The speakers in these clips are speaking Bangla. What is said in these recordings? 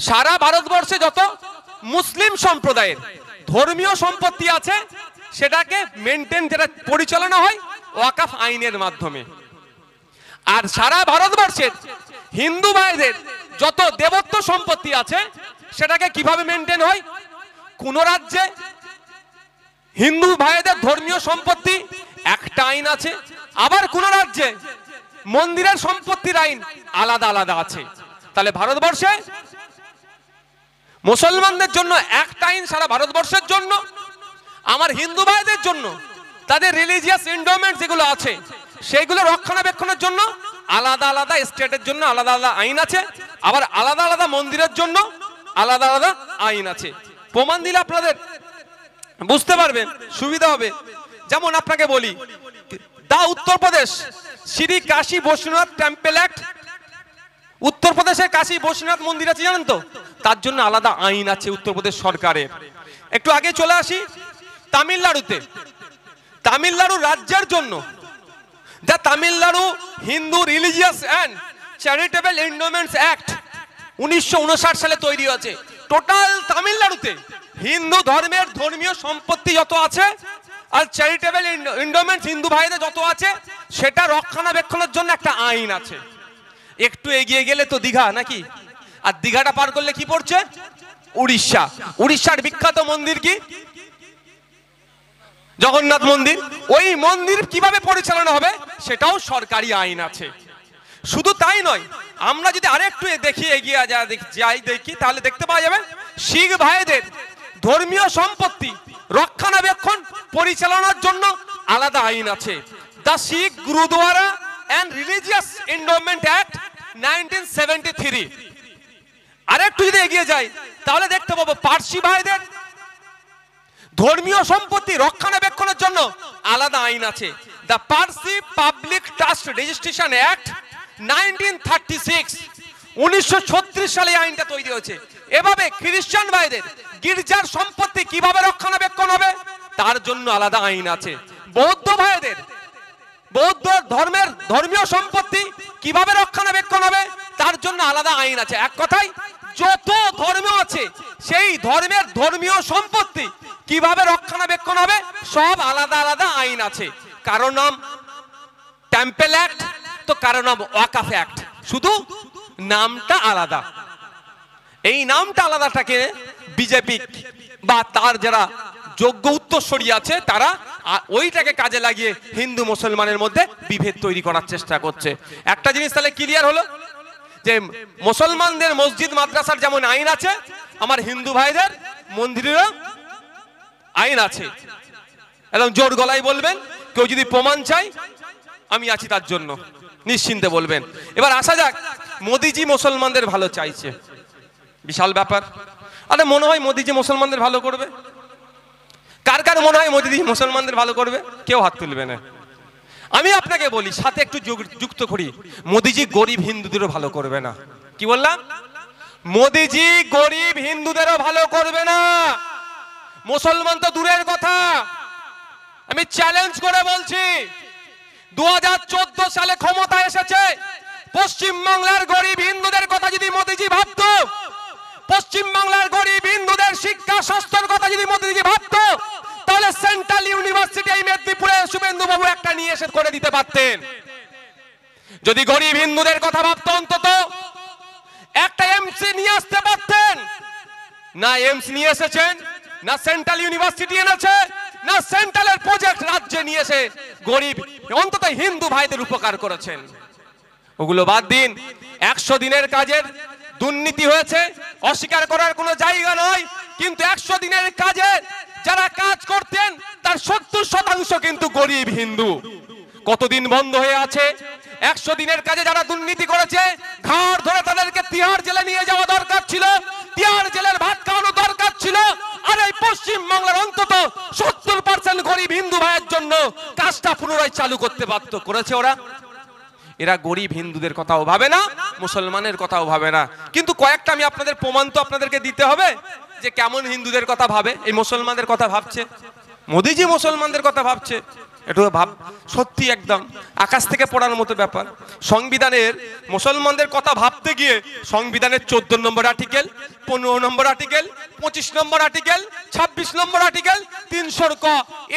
সারা ভারতবর্ষে যত মুসলিম সম্প্রদায়ের ধর্মীয় সম্পত্তি আছে সেটাকে মেনটেন, যেটা পরিচালনা হয় ওয়াকফ আইনের মাধ্যমে। আর সারা ভারতবর্ষের হিন্দু ভাইদের যত দেবত্ব সম্পত্তি আছে সেটাকে কিভাবে মেনটেন হয়? কোন রাজ্যে হিন্দু ভাইদের ধর্মীয় সম্পত্তি একটা আইন আছে, আবার কোন রাজ্যে মন্দিরের সম্পত্তির আইন আলাদা আলাদা আছে। তাহলে ভারতবর্ষে মুসলমানদের জন্য একটা আইন সারা ভারতবর্ষের জন্য, আমার হিন্দু ভাইদের জন্য তাদের রিলিজিয়াস এন্ডোমেন্ট যেগুলো আছে সেগুলো রক্ষণাবেক্ষণের জন্য আলাদা আলাদা স্টেটের জন্য আলাদা আলাদা আইন আছে, আবার আলাদা আলাদা মন্দিরের জন্য আলাদা আলাদা আইন আছে। প্রমাণ দিলে আপনাদের বুঝতে পারবেন, সুবিধা হবে। যেমন আপনাকে বলি, দা উত্তরপ্রদেশ শ্রী কাশী বৈশ্বনাথ টেম্পল অ্যাক্ট, উত্তরপ্রদেশের কাশী বৈশ্বনাথ মন্দির আছে জানেন তো, তার জন্য আলাদা আইন আছে উত্তরপ্রদেশ সরকারের। একটু আগে চলে আসি তামিলনাড়ুতে, তামিলনাড়ু রাজ্যের জন্য the Tamil Nadu Hindu religious and charitable endowments act 1959 সালে তৈরি হয়েছে। টোটাল তামিলনাড়ুতে হিন্দু ধর্মের ধর্মীয় সম্পত্তি যত আছে আর চ্যারিটেবল এন্ডোমেন্টস হিন্দু ভাইদের যত আছে সেটা রক্ষণাবেক্ষণের জন্য একটা আইন আছে। একটু এগিয়ে গেলে তো দীঘা নাকি, আর দীঘাটা পার করলে কি পড়ছে? উড়িষ্যা। উড়িষ্যার বিখ্যাত মন্দির কি? জগন্নাথ মন্দির। ওই মন্দির কিভাবে পরিচালনা হবে সেটাও সরকারি আইন আছে। শুধু তাই নয়, আমরা যদি আরেকটু দেখি এগিয়ে যাই দেখি তাহলে দেখতে পাওয়া যাবে শিখ ভাইদের ধর্মীয় সম্পত্তি রক্ষণাবেক্ষণ পরিচালনার জন্য আলাদা আইন আছে। The Sikh gurdwara and religious endowment act 1973। আরেকটু যদি এগিয়ে যাই তাহলে দেখতে পাবো পার্সি ভাইদের ধর্মীয় সম্পত্তি রক্ষণাবেক্ষণের জন্য আলাদা আইন আছে। The Parsi public trust registration act 1936, 1936 সালে আইনটা তৈরি হয়েছে। এভাবে খ্রিস্টান ভাইদের গির্জার সম্পত্তি কিভাবে রক্ষণাবেক্ষণ হবে তার জন্য আলাদা আইন আছে। বৌদ্ধ ভাইদের বৌদ্ধ ধর্মের ধর্মীয় সম্পত্তি কিভাবে রক্ষণাবেক্ষণ হবে তার জন্য আলাদা আইন আছে। এক কথায় যত ধর্ম আছে সেই ধর্মের ধর্মীয় সম্পত্তি কিভাবে রক্ষণাবেক্ষণ হবে সব আলাদা আলাদা আইন আছে। কারো নাম টেম্পল অ্যাক্ট তো কারো নাম ওয়াকফ অ্যাক্ট, শুধু নামটা আলাদা। এই নামটা আলাদাটাকে বিজেপি বা তার যারা যোগ্য উত্তরসূরি আছে তারা ওইটাকে কাজে লাগিয়ে হিন্দু মুসলমানের মধ্যে বিভেদ তৈরি করার চেষ্টা করছে। একটা জিনিস তাহলে ক্লিয়ার হলো যে মুসলমানদের মসজিদ মাদ্রাসার যেমন আইন আছে, আমার হিন্দু ভাইদের মন্দিরেরও আইন আছে। একদম জোর গলায় বলবেন, কেউ যদি প্রমাণ চাই আমি আছি তার জন্য, নিশ্চিন্তে বলবেন। এবার আসা যাক, মোদিজি মুসলমানদের ভালো চাইছে, বিশাল ব্যাপার। আরে মনে হয় মোদিজি মুসলমানদের ভালো করবে? কার কার মনে হয় মোদিজি মুসলমানদের ভালো করবে? কেউ হাত তুলবে না। আমি আপনাকে বলি, সাথে একটু যুক্ত করি, মোদিজি গরিব হিন্দুদেরও ভালো করবে না। কি বললাম? মোদিজি গরিব হিন্দুদেরও ভালো করবে না। মুসলমান তো দূরের কথা, আমি চ্যালেঞ্জ করে বলছি, 2014 সালে ক্ষমতা এসেছে, পশ্চিমবাংলার গরিব হিন্দুদের কথা যদি মোদিজি ভাবতো, পশ্চিমবাংলার গরিব হিন্দুদের শিক্ষা স্বাস্থ্যের কথা যদি মোদিজি ভাবতো, তাহলে সেন্ট্রাল ইউনিভার্সিটি এই মেদিনীপুরে শুভেন্দু বাবু একটা নিয়ে এসে করে দিতে পারতেন। যদি গরিব হিন্দুদের কথা ভাবতো অন্তত একটা এমসি নিয়ে আসতে পারতেন। না এমস নিয়ে এসেছেন, না সেন্ট্রাল ইউনিভার্সিটি এনেছে, না সেন্ট্রালের প্রজেক্ট রাজ্যে নিয়ে এসে গরিব অন্তত হিন্দু ভাইদের উপকার করেছেন। ওগুলো বাদ দিন। 100 দিনের কাজের দুর্নীতি হয়েছে, অস্বীকার করার কোনো জায়গা নয়, কিন্তু 100 দিনের কাজে যারা কাজ করতেন তার 70% কিন্তু গরিব হিন্দু। কতদিন বন্ধ হয়ে আছে? 100 দিনের কাজে যারা দুর্নীতি করেছে ঘাড় ধরে তাদেরকে তিহার জেলে নিয়ে যাওয়া দরকার ছিল, তিহার জেলের ভাত খাওয়ানো দরকার ছিল। আর এই পশ্চিম বাংলার অন্তত 70% গরিব হিন্দু ভাইয়ের জন্য কাজটা পুনরায় চালু করতে পারত, করেছে ওরা? এরা গরিব হিন্দুদের কথাও ভাবে না, মুসলমানের কথাও ভাবে না। কিন্তু কয়েকটা আমি আপনাদের প্রমাণ তো আপনাদেরকে দিতে হবে যে কেমন হিন্দুদের কথা ভাবে। এই মুসলমানদের কথা ভাবছে, মোদিজি মুসলমানদের কথা ভাবছে। একটু ভাব, সত্যি একদম আকাশ থেকে পড়ার মতো ব্যাপার। সংবিধানের মুসলমানদের কথা ভাবতে গিয়ে সংবিধানের 14 নম্বর আর্টিকেল, 15 নম্বর আর্টিকেল, 25 নম্বর আর্টিকেল, 26 নম্বর আর্টিকেল, 300 ক,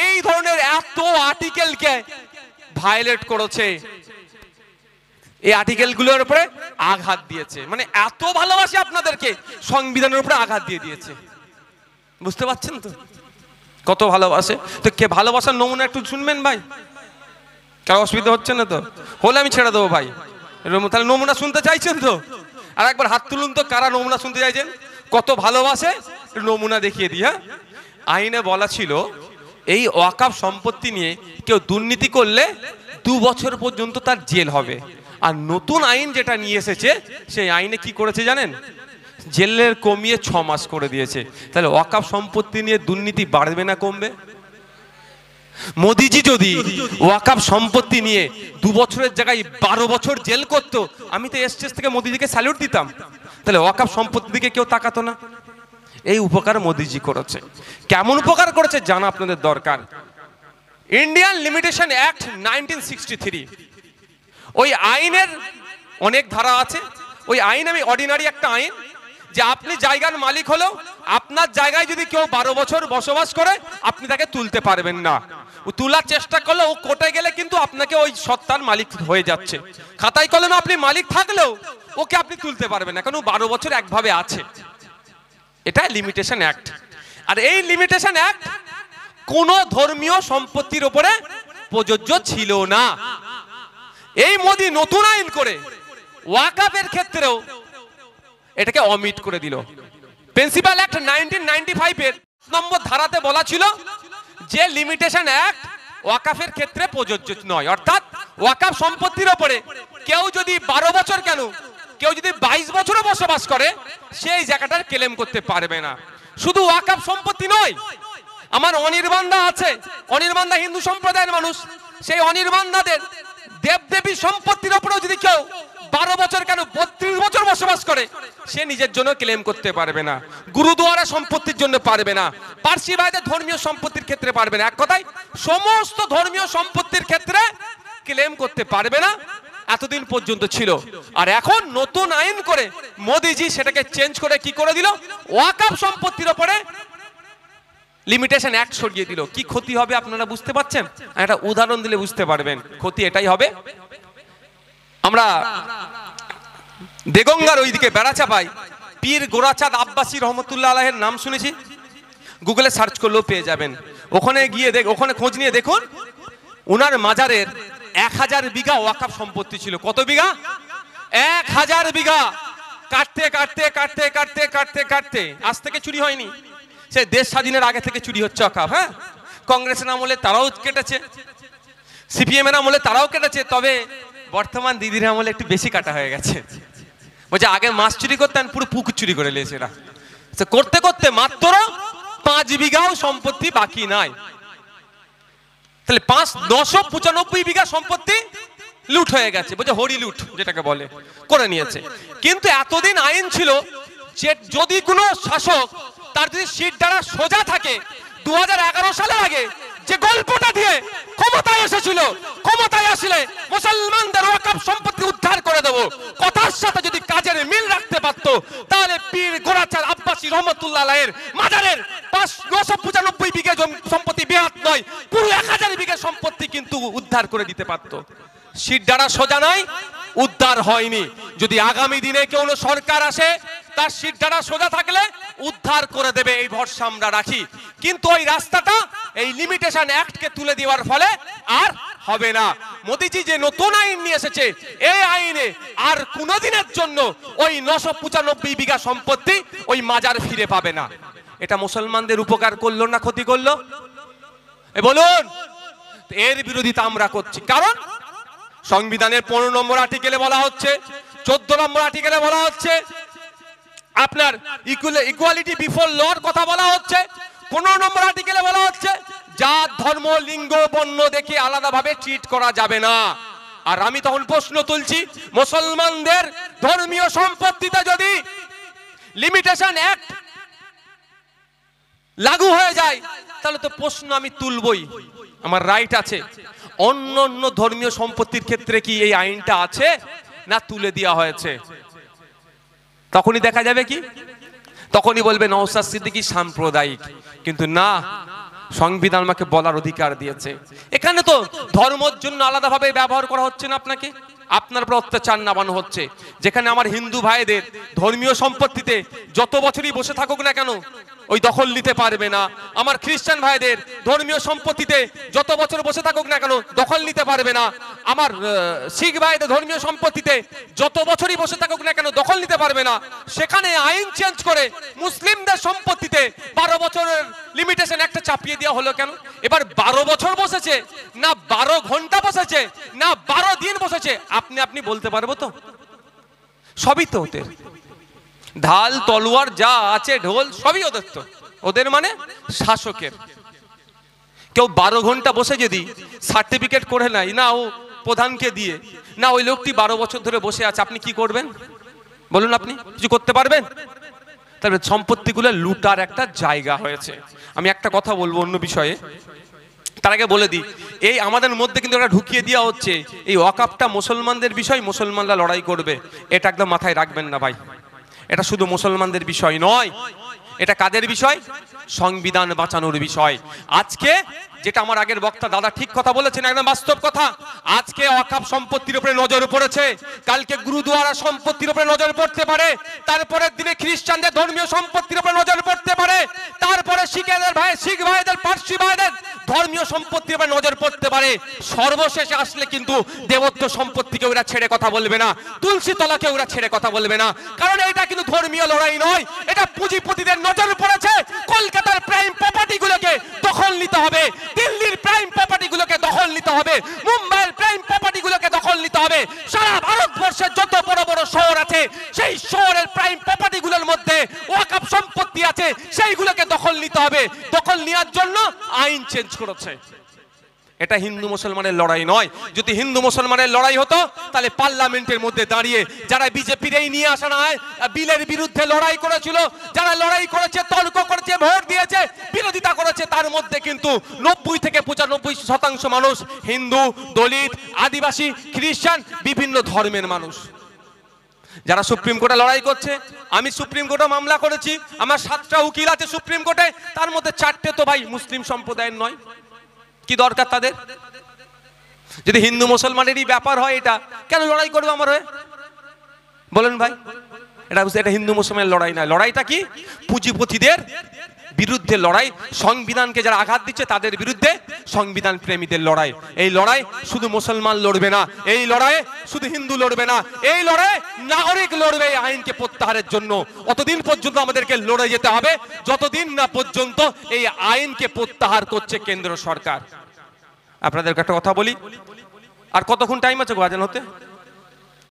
এই ধরনের এত আর্টিকেলকে ভায়োলেট করেছে। এই আর্টিকেলগুলোর উপরে আঘাত দিয়েছে, মানে এত ভালোবাসে আপনাদেরকে, সংবিধানের উপরে আঘাত দিয়ে দিয়েছে। বুঝতে পারছেন তো কত ভালোবাসে? তো কে ভালোবাসার নমুনা একটু শুনবেন ভাই, কারো অসুবিধা হচ্ছে না তো? হলে আমি ছেড়ে দেবো ভাই। তাহলে নমুনা শুনতে চাইছেন তো? আর একবার হাত তুলুন তো কারা নমুনা শুনতে চাইছেন, কত ভালোবাসে নমুনা দেখিয়ে দিই। হ্যাঁ, আইনে বলা ছিল এই ওয়াকফ সম্পত্তি নিয়ে কেউ দুর্নীতি করলে 2 বছর পর্যন্ত তার জেল হবে। আর নতুন আইন যেটা নিয়ে এসেছে সেই আইনে কি করেছে জানেন? জেলের কমিয়ে 6 মাস করে দিয়েছে। তাহলে ওয়াকফ সম্পত্তি নিয়ে দুর্নীতি বাড়বে না কমবে? মোদিজি যদি ওয়াকফ সম্পত্তি নিয়ে 2 বছরের জায়গায় 12 বছর জেল করতো, আমি তো স্টেজ থেকে মোদিজিকে স্যালুট দিতাম। তাহলে ওয়াকফ সম্পত্তির দিকে কেউ তাকাতো না। এই উপকার মোদিজি করেছে। কেমন উপকার করেছে জানা আপনাদের দরকার। ইন্ডিয়ান লিমিটেশন অ্যাক্ট 1963, ওই আইনের অনেক ধারা আছে। ওই আইন আমি অর্ডিনারি একটা আইন, যে আপনি জায়গার মালিক হলেও আপনার জায়গায় যদি কেউ 12 বছর বসবাস করে আপনি তাকে তুলতে পারবেন না। ও তোলার চেষ্টা করলে ও কোর্টে গেলে কিন্তু আপনাকে ওই সত্তার মালিক হয়ে যাচ্ছে। খাতায় কলমে আপনি মালিক থাকলেও ওকে আপনি তুলতে পারবেন না, কারণ 12 বছর একভাবে আছে। এটা লিমিটেশন অ্যাক্ট। আর এই লিমিটেশন অ্যাক্ট কোন ধর্মীয় সম্পত্তির উপরে প্রযোজ্য ছিল না। এই মোদি নতুন আইন করে ওয়াকফের ক্ষেত্রেও এটাকে অমিট করে দিল। প্রিন্সিপাল অ্যাক্ট 1995 এর নম্বর ধারাতে বলা ছিল যে লিমিটেশন অ্যাক্ট ওয়াকফের ক্ষেত্রে প্রযোজ্য নয়। অর্থাৎ ওয়াকফ সম্পত্তির উপরে কেউ যদি 12 বছর কেন, কেউ যদি 22 বছরও বসবাস করে সেই জায়গাটার ক্লেম করতে পারবে না। শুধু ওয়াকফ সম্পত্তি নয়, আমার অনির্বাণদা আছে, অনির্বাণদা হিন্দু সম্প্রদায়ের মানুষ, সেই অনির্বাণদাদের দেবদেবী সম্পত্তির উপরেও যদি কেউ 12 বছর কেন 32 বছর বসবাস করে সে নিজের জন্য ক্লেম করতে পারবে না। গুরুদুয়ারা সম্পত্তির জন্য পারবে না, পার্সি ভাইদের ধর্মীয় সম্পত্তির ক্ষেত্রে পারবে না। এক কথায় সমস্ত ধর্মীয় সম্পত্তির ক্ষেত্রে ক্লেম করতে পারবে না, এতদিন পর্যন্ত ছিল। আর এখন নতুন আইন করে মোদিজি সেটাকে চেঞ্জ করে কি করে দিল? ওয়াকফ সম্পত্তির উপরে লিমিটেশন অ্যাক্ট সরিয়ে দিল। কি ক্ষতি হবে আপনারা বুঝতে পারছেন? একটা উদাহরণ দিলে বুঝতে পারবেন। ক্ষতি এটাই হবে, আমরা দেগঙ্গার ওইদিকে বেড়াচাপাই পীর গোরাচাঁদ আব্বাসী রহমতুল্লাহ আলাইহির নাম শুনেছি, গুগলে সার্চ করলেও পেয়ে যাবেন। ওখানে গিয়ে ওখানে খোঁজ নিয়ে দেখুন, উনার মাজারের 1000 বিঘা ওয়াকফ সম্পত্তি ছিল। কত বিঘা? 1000 বিঘা। কাটতে কাটতে কাটতে কাটতে কাটতে কাটতে আজ থেকে চুরি হয়নি, সে দেশ স্বাধীনের আগে থেকে চুরি হচ্ছে ওয়াকফ। হ্যাঁ, কংগ্রেসের আমলে তারাও কেটেছে, সিপিএম এর আমলে তারাও কেটেছে, তবে বর্তমান দিদির আমলে একটু বেশি কাটা হয়ে গেছে। বলছে আগে মাছ চুরি করতেন, পুরো পুকুর চুরি করে নিয়েছে এরা। করতে করতে মাত্র 5 বিঘাও সম্পত্তি বাকি নাই। তাহলে 995 বিঘা সম্পত্তি লুট হয়ে গেছে। বলছে হরি লুট যেটাকে বলে, করে নিয়েছে। কিন্তু এতদিন আইন ছিল যে যদি কোনো শাসক তার যদি সিট দ্বারা সোজা থাকে, 2011 সালের আগে যে গল্পটা দিয়ে ক্ষমতায় এসেছিল, ক্ষমতায় আসলে মুসলমানদের ওয়াকফ সম্পত্তি উদ্ধার করে দেব, কথার সাথে যদি কাজের মিল রাখতে পারতো, তাহলে পীর গোরাচাঁদ আব্বাসী রহমতুল্লাহ আলাইহির মাজারের 995 বিঘা সম্পত্তি বেহাত নয়, পুরো 1000 বিঘা সম্পত্তি কিন্তু উদ্ধার করে দিতে পারতো। সিট দ্বারা সোজা নয়, উদ্ধার হয়নি। যদি আগামী দিনে কোনো সরকার আসে তার সিট দ্বারা সোজা থাকলে উদ্ধার করে দেবে এই ভরসা আমরা রাখি। কিন্তু ওই রাস্তাটা এই লিমিটেশন অ্যাক্টকে তুলে দেওয়ার ফলে আর হবে না। মোদিজি যে নতুন আইন নিয়ে এসেছে, এই আইনে আর কোনোদিনের জন্য ওই 995 বিঘা সম্পত্তি ওই মাজার ফিরে পাবে না। এটা মুসলমানদের উপকার করলো না ক্ষতি করলো? বলুন। এর বিরোধিতা আমরা করছি, কারণ সংবিধানের 15 নম্বর আর্টিকেলে বলা হচ্ছে, 14 নম্বর আর্টিকেলে বলা হচ্ছে আপনার ইকুয়ালিটি বিফোর লর কথা বলা হচ্ছে, 15 নম্বর আর্টিকেলে বলা হচ্ছে জাত ধর্ম লিঙ্গ বর্ণ দেখে আলাদাভাবে ট্রিট করা যাবে না। আর আমি তখন প্রশ্ন তুলছি, মুসলমানদের ধর্মীয় সম্পত্তিতে যদি লিমিটেশন অ্যাক্ট লাগু হয়ে যায় তাহলে তো প্রশ্ন আমি তুলবই, আমার রাইট আছে। অন্য অন্য ধর্মীয় সম্পত্তির ক্ষেত্রে কি এই আইনটা আছে না তুলে দেওয়া হয়েছে? তখনই দেখা যাবে কি, তখনই বলবে নওশাদ সিদ্দিকী সাম্প্রদায়িক। কিন্তু না, সংবিধান আমাকে বলার অধিকার দিয়েছে। এখানে তো ধর্মের জন্য আলাদাভাবে ব্যবহার করা হচ্ছে না আপনাকে, আপনার উপর অত্যাচার নামানো হচ্ছে। যেখানে আমার হিন্দু ভাইদের ধর্মীয় সম্পত্তিতে যত বছরই বসে থাকুক না কেন ওই দখল নিতে পারবে না। আমার খ্রিস্টান ভাইদের ধর্মীয় সম্পত্তিতে যত বছর বসে থাকুক না কেন দখল নিতে পারবে না। আমার শিখ ভাইদের ধর্মীয় সম্পত্তিতে যত বছরই বসে থাকুক না কেন দখল নিতে পারবে না। সেখানে আইন চেঞ্জ করে মুসলিমদের সম্পত্তিতে 12 বছরের লিমিটেশন একটা চাপিয়ে দেওয়া হলো কেন? এবার 12 বছর বসেছে না 12 ঘন্টা বসেছে না 12 দিন বসেছে, আপনি বলতে পারবো তো? সবই তো ওদের, ঢাল তলোয়ার যা আছে ঢোল সবই ওদের, তো ওদের মানে শাসকের। কেউ 12 ঘন্টা বসে যদি সার্টিফিকেট করে নাই না ও প্রধানকে দিয়ে, না ওই লোকটি 12 বছর ধরে বসে আছে, আপনি কি করবেন বলুন? আপনি কিছু করতে পারবেন? তবে সম্পত্তিগুলো লুটার একটা জায়গা হয়েছে। আমি একটা কথা বলবো অন্য বিষয়ে, তার আগে বলে দিই, এই আমাদের মধ্যে কিন্তু এটা ঢুকিয়ে দেওয়া হচ্ছে এই ওয়াকফটা মুসলমানদের বিষয়, মুসলমানরা লড়াই করবে। এটা একদম মাথায় রাখবেন না ভাই, এটা শুধু মুসলমানদের বিষয় নয়, এটা কাদের বিষয়? সংবিধান বাঁচানোর বিষয়। আজকে যেটা আমার আগের বক্তা দাদা ঠিক কথা বলেছেন, একদম বাস্তব কথা। আজকে ওয়াকফ সম্পত্তির উপরে নজর পড়েছে, কালকে গুরুদুয়ারা সম্পত্তির উপরে নজর পড়তে পারে, তারপরের দিনে খ্রিস্টানদের ধর্মীয় সম্পত্তির উপরে নজর পড়তে পারে, তারপরে শিখ ভাইদের পার্সি ভাইদের ধর্মীয় সম্পত্তির উপরে নজর পড়তে পারে। সর্বশেষে আসলে কিন্তু দেবত্ব সম্পত্তিকে ওরা ছেড়ে কথা বলবে না, তুলসী তলাকে ওরা ছেড়ে কথা বলবে না। কারণ এটা কিন্তু ধর্মীয় লড়াই নয়, এটা পুঁজিপতিদের নজর পড়েছে। কলকাতার প্রাইম প্রপার্টি গুলোকে দখল নিতে হবে, দিল্লির প্রাইম প্রপার্টি গুলোকে দখল নিতে হবে, মুম্বাইয়ের প্রাইম প্রপার্টি গুলোকে দখল নিতে হবে। সারা ভারতবর্ষের যত বড় বড় শহর আছে সেই শহরের প্রাইম প্রপার্টি গুলোর মধ্যে ওয়াকফ সম্পত্তি আছে, সেইগুলোকে দখল নিতে হবে। দখল নেওয়ার জন্য আইন চেঞ্জ করেছে। এটা হিন্দু মুসলমানের লড়াই নয়। যদি হিন্দু মুসলমানের লড়াই হতো তাহলে পার্লামেন্টের মধ্যে দাঁড়িয়ে যারা বিজেপির এই নিয়ে আসা নয় বিলের বিরুদ্ধে লড়াই করেছিল, যারা লড়াই করেছে, তর্ক করেছে, ভোট দিয়েছে, বিরোধিতা করেছে, তার মধ্যে কিন্তু 90 থেকে 95% মানুষ হিন্দু, দলিত, আদিবাসী, খ্রিস্টান, বিভিন্ন ধর্মের মানুষ। যারা সুপ্রিম কোর্টে লড়াই করছে, আমি সুপ্রিম কোর্টে মামলা করেছি, আমার 7টা উকিল আছে সুপ্রিম কোর্টে, তার মধ্যে 4টে তো ভাই মুসলিম সম্প্রদায়ের নয়। কি দরকার তাদের? যদি হিন্দু মুসলমানেরই ব্যাপার হয় এটা কেন লড়াই করবে আমার হয়ে বলেন ভাই? এটা হিন্দু মুসলমানের লড়াই না। লড়াইটা কি? পুঁজিপতিদের বিরুদ্ধে লড়াই, সংবিধানকে যারা আঘাত দিচ্ছে তাদের বিরুদ্ধে সংবিধান প্রেমীদের লড়াই। এই লড়াই শুধু মুসলমান লড়বে না, এই লড়াই শুধু হিন্দু লড়বে না, এই লড়াই নাগরিক লড়বে এই আইনকে প্রত্যাহারের জন্য। অতদিন পর্যন্ত আমাদেরকে লড়ে যেতে হবে যতদিন না পর্যন্ত এই আইনকে প্রত্যাহার করছে কেন্দ্র সরকার। আপনাদেরকে একটা কথা বলি, আর কতক্ষণ টাইম আছে গো আজান হতে?